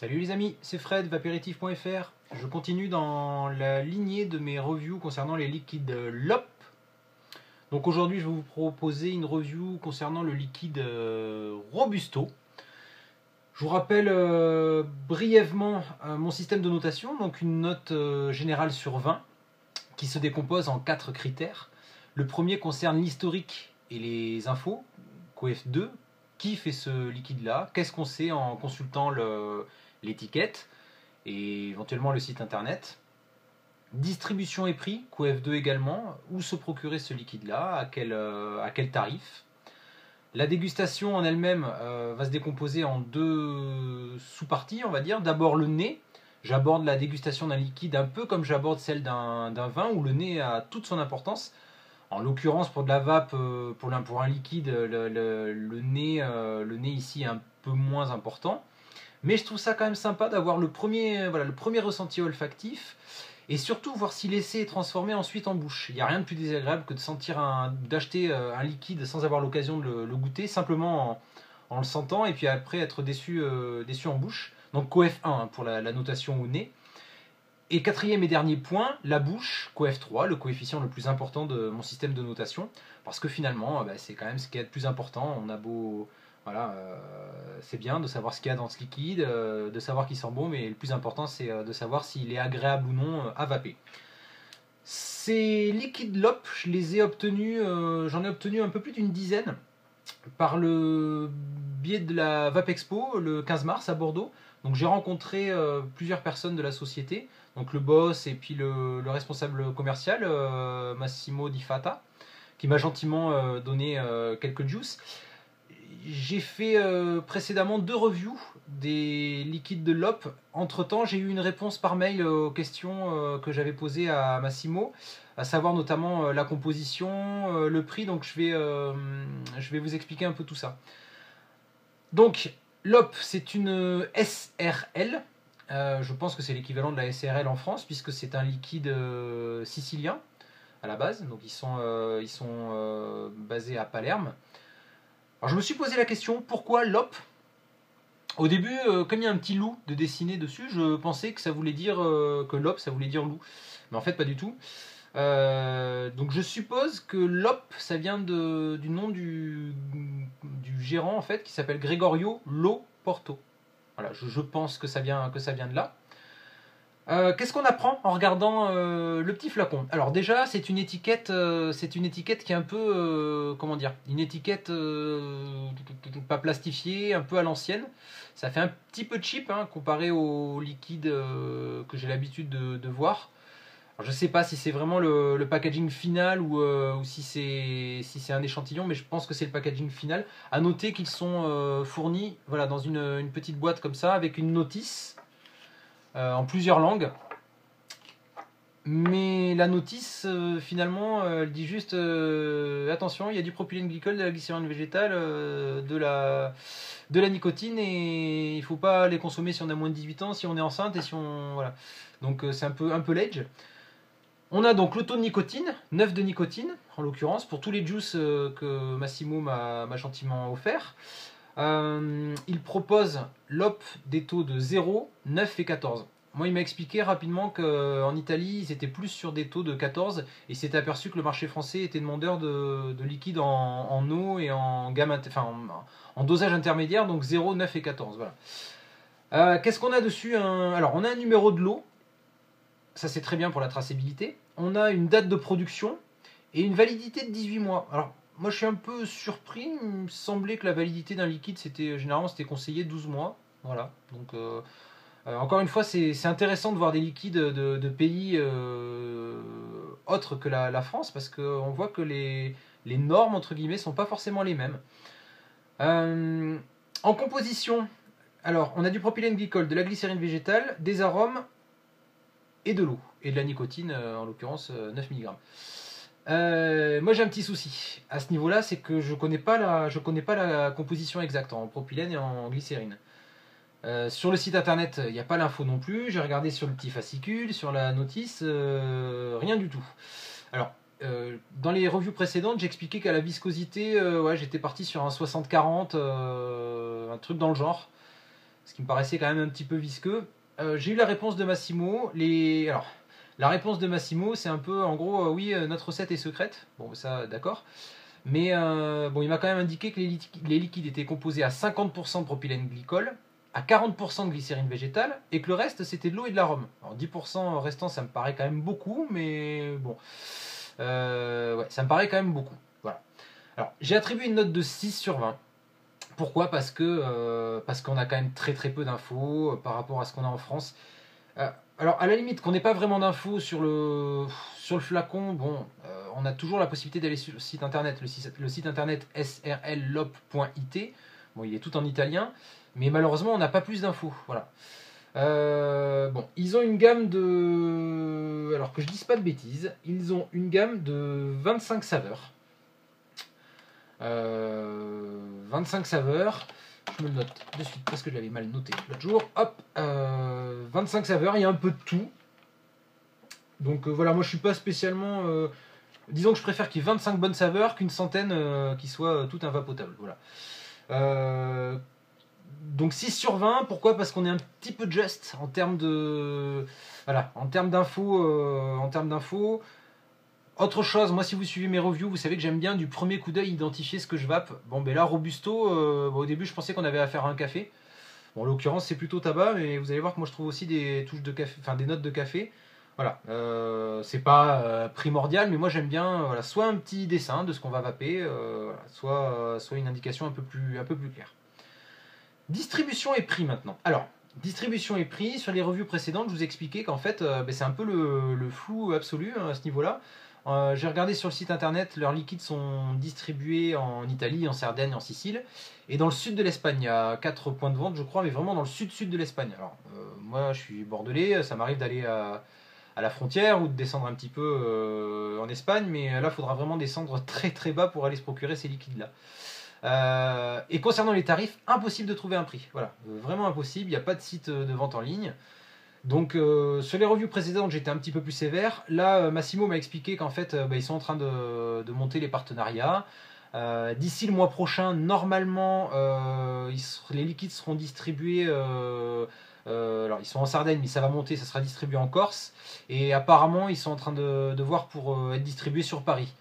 Salut les amis, c'est Fred, vapéritif.fr. Je continue dans la lignée de mes reviews concernant les liquides LOP. Donc aujourd'hui, je vais vous proposer une review concernant le liquide Robusto. Je vous rappelle brièvement mon système de notation, donc une note générale sur 20 qui se décompose en 4 critères. Le premier concerne l'historique et les infos, COEF2. Qui fait ce liquide-là? Qu'est-ce qu'on sait en consultant l'étiquette et éventuellement le site internet? Distribution et prix, COEF2 également. Où se procurer ce liquide-là? À quel tarif? La dégustation en elle-même va se décomposer en 2 sous-parties, on va dire. D'abord le nez. J'aborde la dégustation d'un liquide un peu comme j'aborde celle d'un vin, où le nez a toute son importance. En l'occurrence, pour de la vape, pour un liquide, le nez ici est un peu moins important. Mais je trouve ça quand même sympa d'avoir le premier ressenti olfactif et surtout voir si l'essai est transformé ensuite en bouche. Il n'y a rien de plus désagréable que d'acheter un liquide sans avoir l'occasion de le goûter, simplement en le sentant et puis après être déçu en bouche. Donc COEF 1 pour la notation au nez. Et quatrième et dernier point, la bouche, COEF 3, le coefficient le plus important de mon système de notation, parce que finalement, c'est quand même ce qui est le plus important. On a beau, voilà, c'est bien de savoir ce qu'il y a dans ce liquide, de savoir qu'il sent bon, mais le plus important, c'est de savoir s'il est agréable ou non à vaper. Ces liquides LOP, j'en ai obtenu un peu plus d'une dizaine par le biais de la Vape Expo le 15 mars à Bordeaux. Donc j'ai rencontré plusieurs personnes de la société, donc le boss et puis le responsable commercial, Massimo Di Fata, qui m'a gentiment donné quelques juices. J'ai fait précédemment 2 reviews des liquides de LOP. Entre temps, j'ai eu une réponse par mail aux questions que j'avais posées à Massimo, à savoir notamment la composition, le prix. Donc je vais vous expliquer un peu tout ça. Donc, LOP, c'est une SRL. Je pense que c'est l'équivalent de la SRL en France, puisque c'est un liquide sicilien à la base. Donc, ils sont basés à Palerme. Alors, je me suis posé la question, pourquoi LOP? Au début, comme il y a un petit loup de dessiné dessus, je pensais que ça voulait dire que LOP, ça voulait dire loup. Mais en fait, pas du tout. Donc je suppose que LOP, ça vient du nom du gérant en fait, qui s'appelle Gregorio Lo Porto. Voilà, je pense que ça vient de là. Qu'est-ce qu'on apprend en regardant le petit flacon? Alors déjà, c'est une étiquette qui est un peu, comment dire, une étiquette pas plastifiée, un peu à l'ancienne. Ça fait un petit peu cheap hein, comparé au liquide que j'ai l'habitude de voir. Alors, je ne sais pas si c'est vraiment le packaging final ou si c'est un échantillon, mais je pense que c'est le packaging final. À noter qu'ils sont fournis voilà, dans une petite boîte comme ça, avec une notice en plusieurs langues. Mais la notice, finalement, elle dit juste attention, il y a du propylène glycol, de la glycérine végétale, de la nicotine, et il ne faut pas les consommer si on a moins de 18 ans, si on est enceinte, et si on. Voilà. Donc c'est un peu l'edge. On a donc le taux de nicotine, 9 de nicotine, en l'occurrence, pour tous les juices que Massimo m'a gentiment offert. Il propose l'OP des taux de 0, 9 et 14. Moi, il m'a expliqué rapidement qu'en Italie, ils étaient plus sur des taux de 14 et il s'est aperçu que le marché français était demandeur de liquide en eau et en dosage intermédiaire, donc 0, 9 et 14. Voilà. Qu'est-ce qu'on a dessus? Alors, on a un numéro de lot, ça c'est très bien pour la traçabilité. On a une date de production et une validité de 18 mois. Alors, moi je suis un peu surpris, il me semblait que la validité d'un liquide, généralement c'était conseillé 12 mois. Voilà, donc encore une fois, c'est intéressant de voir des liquides de pays autres que la France, parce qu'on voit que les normes, entre guillemets, sont pas forcément les mêmes. En composition, alors on a du propylène glycol, de la glycérine végétale, des arômes et de l'eau, et de la nicotine, en l'occurrence 9 mg. Moi j'ai un petit souci à ce niveau-là, c'est que je connais pas la composition exacte en propylène et en glycérine. Sur le site internet, il n'y a pas l'info non plus. J'ai regardé sur le petit fascicule, sur la notice, rien du tout. Alors, dans les reviews précédentes, j'expliquais qu'à la viscosité, j'étais parti sur un 60-40, un truc dans le genre. ce qui me paraissait quand même un petit peu visqueux. J'ai eu la réponse de Massimo. Alors, la réponse de Massimo, c'est un peu, en gros, oui, notre recette est secrète. Bon, ça, d'accord. Mais bon, il m'a quand même indiqué que les liquides étaient composés à 50% de propylène glycol, à 40% de glycérine végétale, et que le reste, c'était de l'eau et de l'arôme. Alors 10% restant, ça me paraît quand même beaucoup, mais bon, ouais, ça me paraît quand même beaucoup. Voilà. Alors, j'ai attribué une note de 6 sur 20. Pourquoi? Parce qu'on a quand même très très peu d'infos par rapport à ce qu'on a en France. Alors, à la limite, qu'on n'ait pas vraiment d'infos sur le flacon, bon, on a toujours la possibilité d'aller sur le site internet. Le site internet srllop.it. Bon, il est tout en italien, mais malheureusement, on n'a pas plus d'infos. Voilà. Bon, ils ont une gamme de. Alors que je dise pas de bêtises, ils ont une gamme de 25 saveurs. 25 saveurs. Je me le note de suite parce que je l'avais mal noté l'autre jour. Hop, 25 saveurs, il y a un peu de tout. Donc voilà, moi je suis pas spécialement. Disons que je préfère qu'il y ait 25 bonnes saveurs qu'une centaine qui soient toutes invapotables. Voilà. Donc 6 sur 20, pourquoi? Parce qu'on est un petit peu juste en termes de. Voilà, en termes d'infos. Autre chose, moi si vous suivez mes reviews, vous savez que j'aime bien du premier coup d'œil identifier ce que je vape. Bon ben là Robusto, bon, au début je pensais qu'on avait affaire à un café. Bon en l'occurrence c'est plutôt tabac, mais vous allez voir que moi je trouve aussi des touches de café, enfin des notes de café. Voilà, c'est pas primordial, mais moi j'aime bien voilà, soit un petit dessin de ce qu'on va vaper, soit une indication un peu plus claire. Distribution et prix maintenant. Alors, distribution et prix, sur les revues précédentes, je vous expliquais qu'en fait ben, c'est un peu le flou absolu hein, à ce niveau-là. J'ai regardé sur le site internet, leurs liquides sont distribués en Italie, en Sardaigne, en Sicile, et dans le sud de l'Espagne. Il y a 4 points de vente, je crois, mais vraiment dans le sud-sud de l'Espagne. Alors, moi, je suis bordelais, ça m'arrive d'aller à la frontière ou de descendre un petit peu en Espagne, mais là, il faudra vraiment descendre très très bas pour aller se procurer ces liquides-là. Et concernant les tarifs, impossible de trouver un prix. Voilà, vraiment impossible, il n'y a pas de site de vente en ligne. Donc sur les revues précédentes j'étais un petit peu plus sévère. Là Massimo m'a expliqué qu'en fait bah, ils sont en train de monter les partenariats. D'ici le mois prochain normalement les liquides seront distribués. Alors ils sont en Sardaigne mais ça va monter, ça sera distribué en Corse. Et apparemment ils sont en train de voir pour être distribués sur Paris.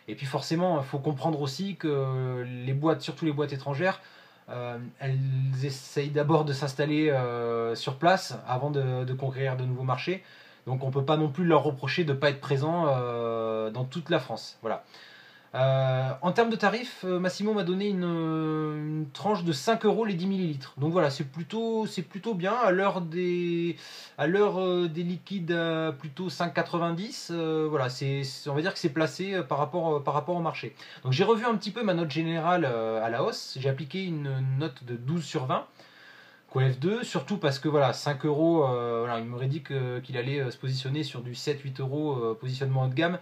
Et puis forcément il faut comprendre aussi que les boîtes, surtout les boîtes étrangères, elles essayent d'abord de s'installer sur place avant de conquérir de nouveaux marchés. Donc on ne peut pas non plus leur reprocher de ne pas être présent dans toute la France. Voilà. En termes de tarifs, Massimo m'a donné une tranche de 5 euros les 10 millilitres. Donc voilà, c'est plutôt bien. À l'heure des liquides plutôt 5,90. Voilà, on va dire que c'est placé par rapport au marché. Donc j'ai revu un petit peu ma note générale à la hausse. J'ai appliqué une note de 12 sur 20. F2, surtout parce que voilà, 5 euros, voilà, il m'aurait dit qu'il allait se positionner sur du 7-8 euros positionnement haut de gamme.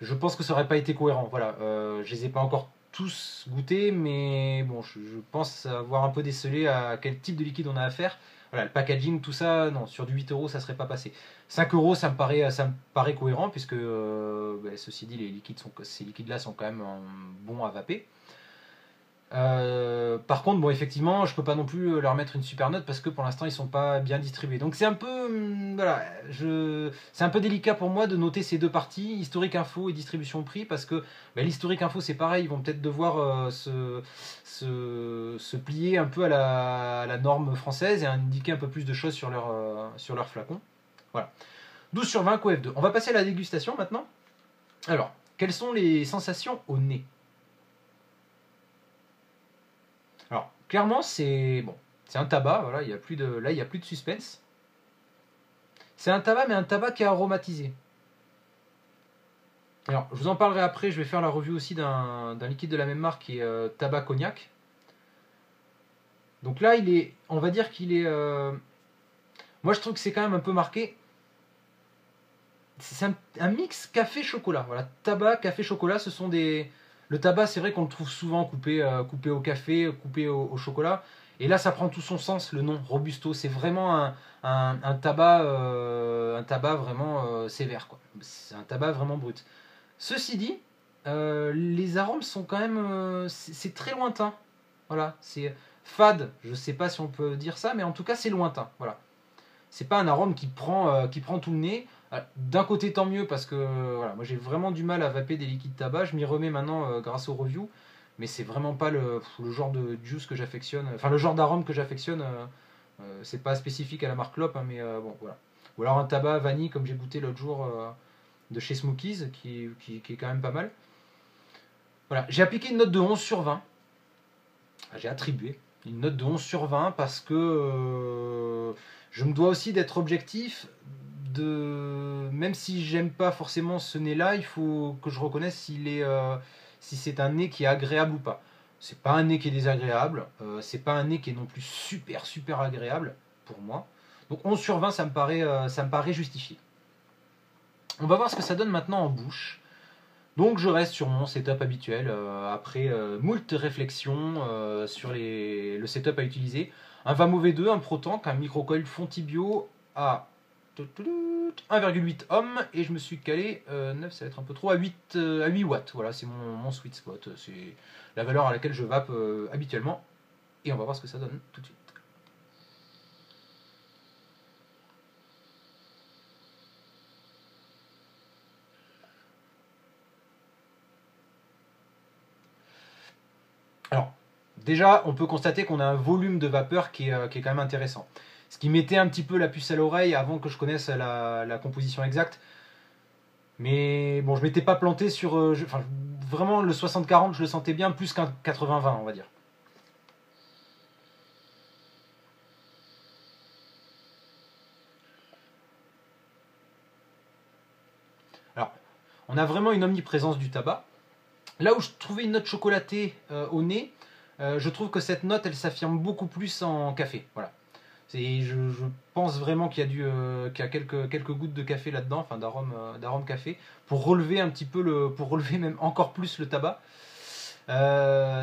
Je pense que ça aurait pas été cohérent. Voilà, je les ai pas encore tous goûtés, mais bon, je pense avoir un peu décelé à quel type de liquide on a affaire. Voilà, le packaging, tout ça, non, sur du 8 euros, ça serait pas passé. 5 euros, ça me paraît cohérent, puisque ceci dit, ces liquides-là sont quand même bons à vaper. Par contre, bon, effectivement, je peux pas non plus leur mettre une super note parce que pour l'instant ils sont pas bien distribués. Donc c'est un peu, voilà, c'est un peu délicat pour moi de noter ces deux parties, historique info et distribution prix, parce que bah, l'historique info c'est pareil, ils vont peut-être devoir se plier un peu à la norme française et indiquer un peu plus de choses sur leur flacon. Voilà. 12 sur 20 F2. On va passer à la dégustation maintenant. Alors, quelles sont les sensations au nez? Alors, clairement, c'est un tabac, voilà, il y a plus de suspense. C'est un tabac, mais un tabac qui est aromatisé. Alors, je vous en parlerai après, je vais faire la review aussi d'un liquide de la même marque qui est tabac cognac. Donc là, on va dire qu'il est... Moi, je trouve que c'est quand même un peu marqué. C'est un mix café-chocolat. Voilà, tabac, café-chocolat, ce sont des... Le tabac, c'est vrai qu'on le trouve souvent coupé au café, coupé au chocolat. Et là, ça prend tout son sens, le nom Robusto. C'est vraiment un tabac vraiment sévère, quoi. C'est un tabac vraiment brut. Ceci dit, les arômes sont quand même... c'est très lointain. Voilà, Fade, je sais pas si on peut dire ça, mais en tout cas c'est lointain. Voilà. C'est pas un arôme qui prend tout le nez. D'un côté tant mieux parce que voilà, moi j'ai vraiment du mal à vaper des liquides tabac. Je m'y remets maintenant grâce aux reviews, mais c'est vraiment pas le genre de juice que j'affectionne. Enfin le genre d'arôme que j'affectionne. C'est pas spécifique à la marque Lopp, hein, mais bon voilà. Ou alors un tabac vanille comme j'ai goûté l'autre jour de chez Smokies qui est quand même pas mal. Voilà, j'ai appliqué une note de 11 sur 20. J'ai attribué une note de 11 sur 20 parce que je me dois aussi d'être objectif. Même si j'aime pas forcément ce nez-là, il faut que je reconnaisse si c'est un nez qui est agréable ou pas. C'est pas un nez qui est désagréable, c'est pas un nez qui est non plus super agréable pour moi. Donc 11 sur 20, ça me paraît justifié. On va voir ce que ça donne maintenant en bouche. Donc je reste sur mon setup habituel après moult réflexions sur le setup à utiliser. Un Vamo V2, un ProTank, un microcoil Fontibio à 1,8 ohms et je me suis calé 9, ça va être un peu trop, à 8 watts. Voilà, c'est mon sweet spot. C'est la valeur à laquelle je vape habituellement. Et on va voir ce que ça donne tout de suite. Alors, déjà, on peut constater qu'on a un volume de vapeur qui est quand même intéressant. Ce qui mettait un petit peu la puce à l'oreille avant que je connaisse la composition exacte. Mais bon, je m'étais pas planté sur... vraiment, le 60-40, je le sentais bien plus qu'un 80-20, on va dire. Alors, on a vraiment une omniprésence du tabac. Là où je trouvais une note chocolatée au nez, je trouve que cette note, elle s'affirme beaucoup plus en café. Voilà. Je pense vraiment qu'il y a quelques gouttes de café là-dedans, enfin d'arôme café, pour relever un petit peu pour relever même encore plus le tabac.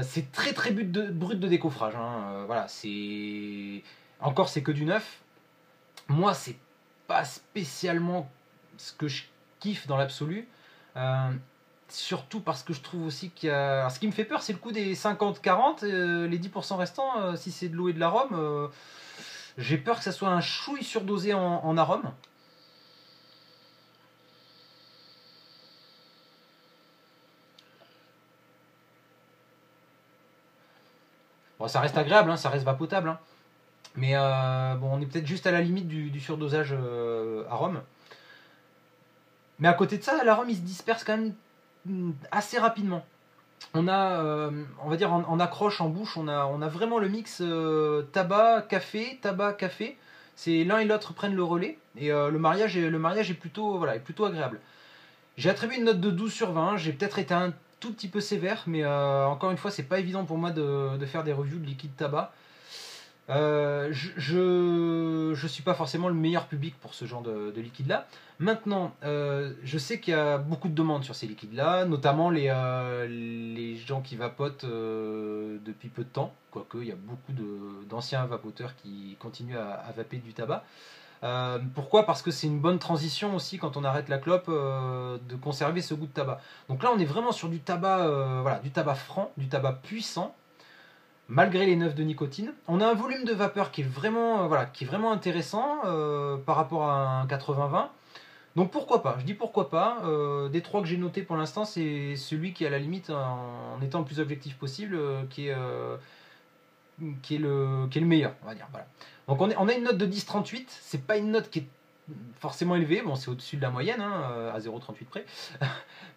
C'est très brut de décoffrage. Hein. Voilà, c'est que du neuf. Moi, c'est pas spécialement ce que je kiffe dans l'absolu. Euh, Surtout parce que je trouve aussi qu'il y a. Alors, ce qui me fait peur, c'est le coup des 50-40, les 10% restants, si c'est de l'eau et de l'arôme. J'ai peur que ça soit un chouille surdosé en arôme. Bon, ça reste agréable, hein, ça reste vapotable. Hein. Mais bon, on est peut-être juste à la limite du surdosage arôme. Mais à côté de ça, l'arôme il se disperse quand même assez rapidement. On a, on va dire en accroche en bouche, on a vraiment le mix tabac, café. C'est l'un et l'autre prennent le relais et le mariage est plutôt, voilà, est plutôt agréable. J'ai attribué une note de 12 sur 20, j'ai peut-être été un tout petit peu sévère, mais encore une fois, c'est pas évident pour moi de faire des reviews de liquide tabac. Je suis pas forcément le meilleur public pour ce genre de liquide là. Maintenant, je sais qu'il y a beaucoup de demandes sur ces liquides là, notamment les gens qui vapotent depuis peu de temps, quoique il y a beaucoup d'anciens vapoteurs qui continuent à vaper du tabac. Pourquoi? Parce que c'est une bonne transition aussi quand on arrête la clope de conserver ce goût de tabac. Donc là on est vraiment sur du tabac, voilà, du tabac franc, du tabac puissant malgré les 9 de nicotine. On a un volume de vapeur qui est vraiment, voilà, qui est vraiment intéressant par rapport à un 80-20. Donc pourquoi pas, je dis pourquoi pas. Des trois que j'ai notés pour l'instant, c'est celui qui, à la limite, en étant le plus objectif possible, qui est le meilleur, on va dire. Voilà. Donc on a une note de 10,38, c'est pas une note qui est forcément élevée, bon c'est au-dessus de la moyenne, hein, à 0,38 près.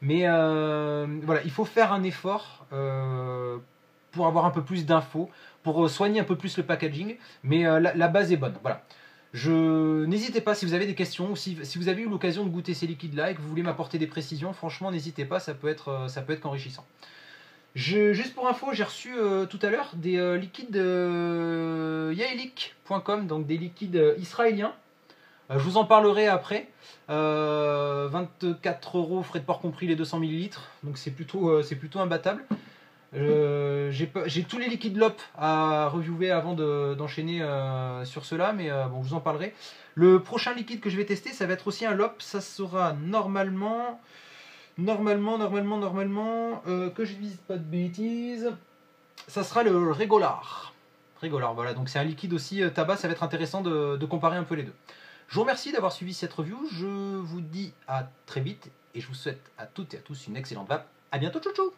Mais voilà, il faut faire un effort pour avoir un peu plus d'infos, pour soigner un peu plus le packaging, mais la base est bonne. Voilà. N'hésitez pas si vous avez des questions ou si vous avez eu l'occasion de goûter ces liquides-là et que vous voulez m'apporter des précisions, franchement n'hésitez pas, ça peut être qu'enrichissant. Juste pour info, j'ai reçu tout à l'heure des liquides yaelik.com, donc des liquides israéliens. Je vous en parlerai après. 24 euros, frais de port compris, les 200 millilitres, donc c'est plutôt imbattable. J'ai tous les liquides Lopp à reviewer avant d'enchaîner sur cela, mais bon, je vous en parlerai. Le prochain liquide que je vais tester, ça va être aussi un Lopp. Ça sera normalement, que je ne dise pas de bêtises, ça sera le Régolar. Rigolard, voilà. Donc c'est un liquide aussi tabac, ça va être intéressant de comparer un peu les deux. Je vous remercie d'avoir suivi cette review. Je vous dis à très vite et je vous souhaite à toutes et à tous une excellente vape. À bientôt, tchou tchou.